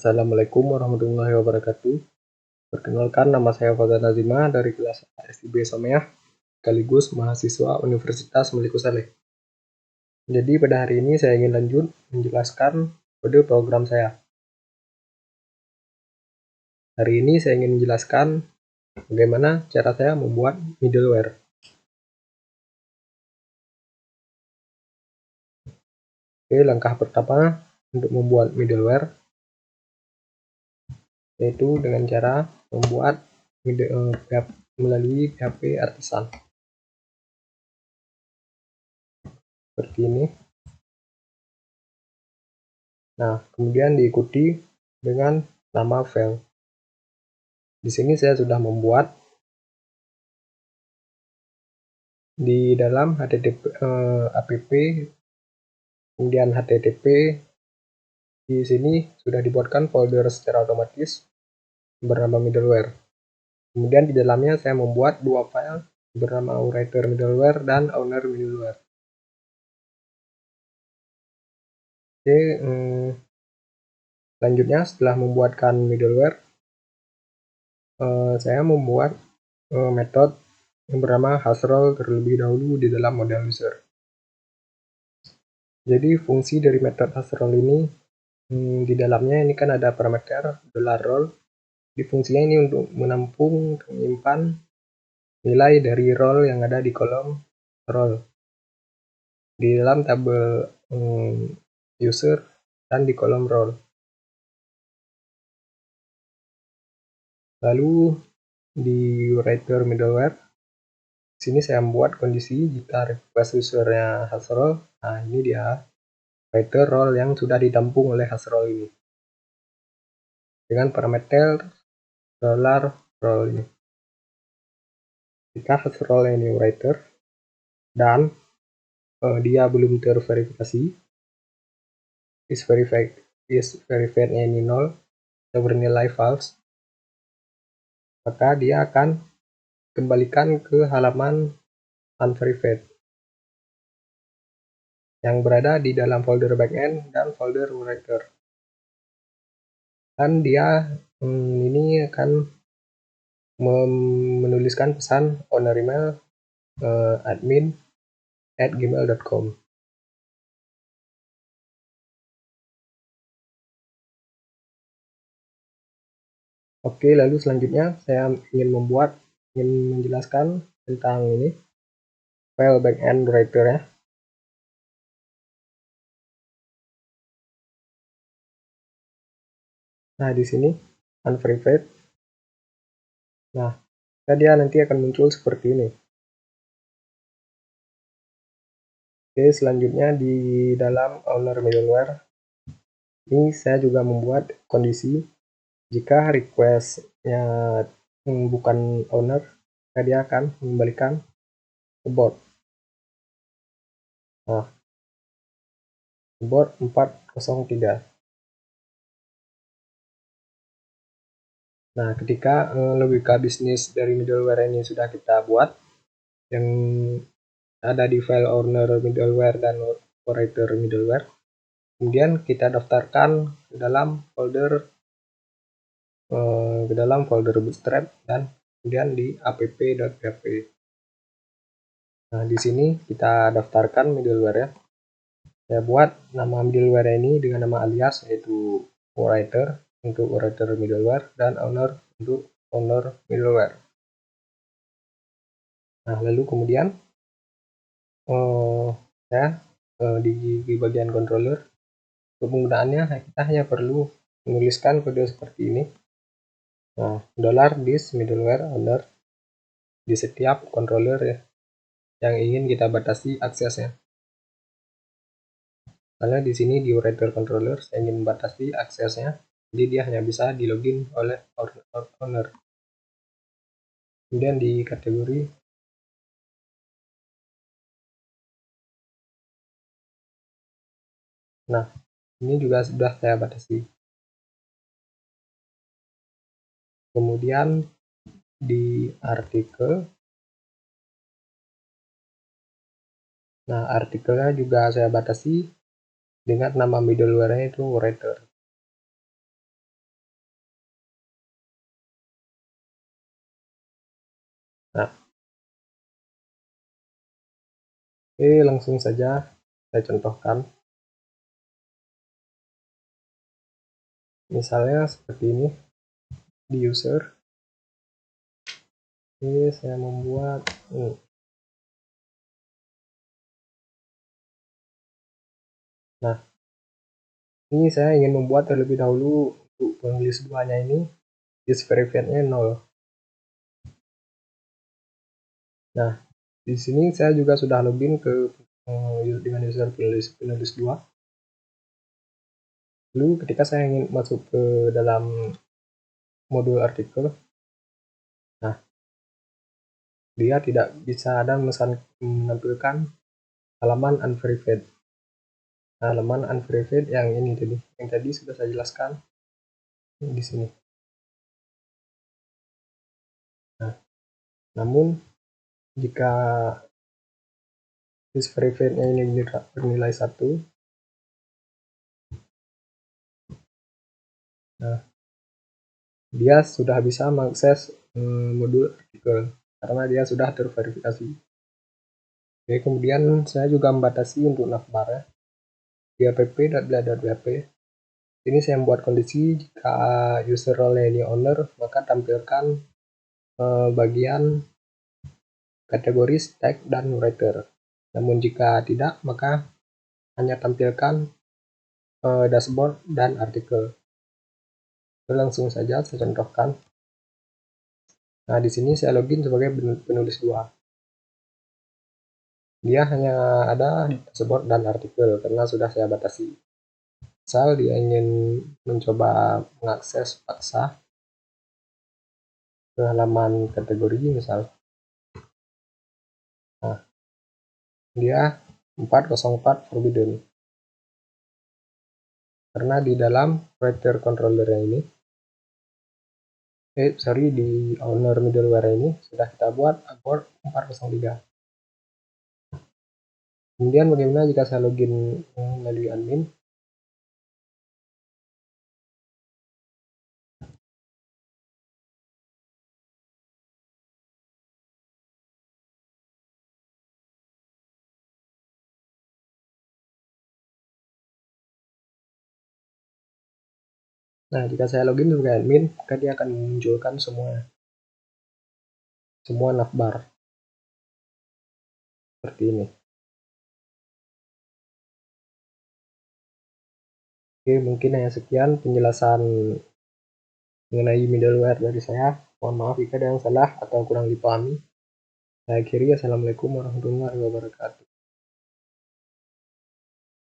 Assalamualaikum warahmatullahi wabarakatuh. Perkenalkan, nama saya Fauzan Azima dari kelas SIB Someah, sekaligus mahasiswa Universitas Meliku Saleh. Jadi pada hari ini saya ingin lanjut menjelaskan kode program saya. Hari ini saya ingin menjelaskan bagaimana cara saya membuat middleware. Oke, langkah pertama untuk membuat middleware yaitu dengan cara membuat melalui PHP Artisan seperti ini. Nah, kemudian diikuti dengan nama file. Di sini saya sudah membuat di dalam http app, kemudian http. Di sini sudah dibuatkan folder secara otomatis bernama middleware. Kemudian di dalamnya saya membuat dua file bernama writer middleware dan owner middleware. Oke, selanjutnya setelah membuatkan middleware, saya membuat metode yang bernama hasRole terlebih dahulu di dalam model user. Jadi fungsi dari metode hasRole ini di dalamnya ini kan ada parameter $role. Di fungsinya ini untuk menampung, menyimpan nilai dari role yang ada di kolom role di dalam tabel user dan di kolom role. Lalu di writer middleware, sini saya membuat kondisi jika request usernya hasRole. Nah, ini dia writer role yang sudah ditampung oleh hasRole ini dengan parameter $role ini. Jika hasRole ini writer dan dia belum terverifikasi, is verified ini 0 atau bernilai false, maka dia akan kembalikan ke halaman unverified yang berada di dalam folder backend dan folder writer. Dan dia ini akan menuliskan pesan owner email admin@gmail.com. Oke, lalu selanjutnya saya ingin menjelaskan tentang ini file backend writer ya. Nah, di sini unverified. Nah, dia nanti akan muncul seperti ini. Oke, selanjutnya di dalam owner middleware ini saya juga membuat kondisi jika requestnya bukan owner, maka dia akan mengembalikan abort. Nah, abort 403. Nah, ketika logika bisnis dari middleware ini sudah kita buat, yang ada di file owner middleware dan writer middleware, kemudian kita daftarkan ke dalam folder bootstrap dan kemudian di app.php. Nah, di sini kita daftarkan middleware ya. Saya buat nama middleware ini dengan nama alias yaitu writer untuk writer middleware dan owner untuk owner middleware. Nah, lalu kemudian di bagian controller, untuk penggunaannya kita hanya perlu menuliskan kode seperti ini. Nah, $this middleware owner di setiap controller ya, yang ingin kita batasi aksesnya. Karena di sini di writer controller saya ingin membatasi aksesnya, jadi dia hanya bisa di login oleh owner. Kemudian di kategori, nah ini juga sudah saya batasi. Kemudian di artikel, nah artikelnya juga saya batasi dengan nama middleware-nya itu writer. Nah, oke, langsung saja saya contohkan. Misalnya seperti ini di user. Oke, saya membuat ini. Nah, ini saya ingin membuat terlebih dahulu untuk penulis duanya ini is verified-nya 0. Nah, di sini saya juga sudah login ke dengan user penulis 2. Lalu ketika saya ingin masuk ke dalam modul artikel, nah dia tidak bisa ada menampilkan halaman unverified. Nah, halaman unverified yang ini tadi, yang tadi sudah saya jelaskan di sini. Nah, namun jika is verified-nya ini bernilai 1, nah dia sudah bisa mengakses modul artikel karena dia sudah terverifikasi. Oke, kemudian saya juga membatasi untuk navbar ya. Di app.bla.php. Ini saya membuat kondisi jika user role ini owner, maka tampilkan bagian kategori tag dan writer. Namun jika tidak, maka hanya tampilkan dashboard dan artikel. Langsung saja saya contohkan. Nah, di sini saya login sebagai penulis 2. Dia hanya ada dashboard dan artikel karena sudah saya batasi. Misal dia ingin mencoba mengakses paksa ke halaman kategori misal. Nah, dia 404 forbidden. Karena di dalam writer controller ini, di owner middleware ini sudah kita buat abort 403. Kemudian bagaimana jika saya login melalui admin? Nah, jika saya login sebagai admin, maka dia akan menunjukkan semua navbar seperti ini. Oke, mungkin hanya sekian penjelasan mengenai middleware dari saya. Mohon maaf jika ada yang salah atau kurang dipahami. Saya akhiri, assalamualaikum warahmatullahi wabarakatuh.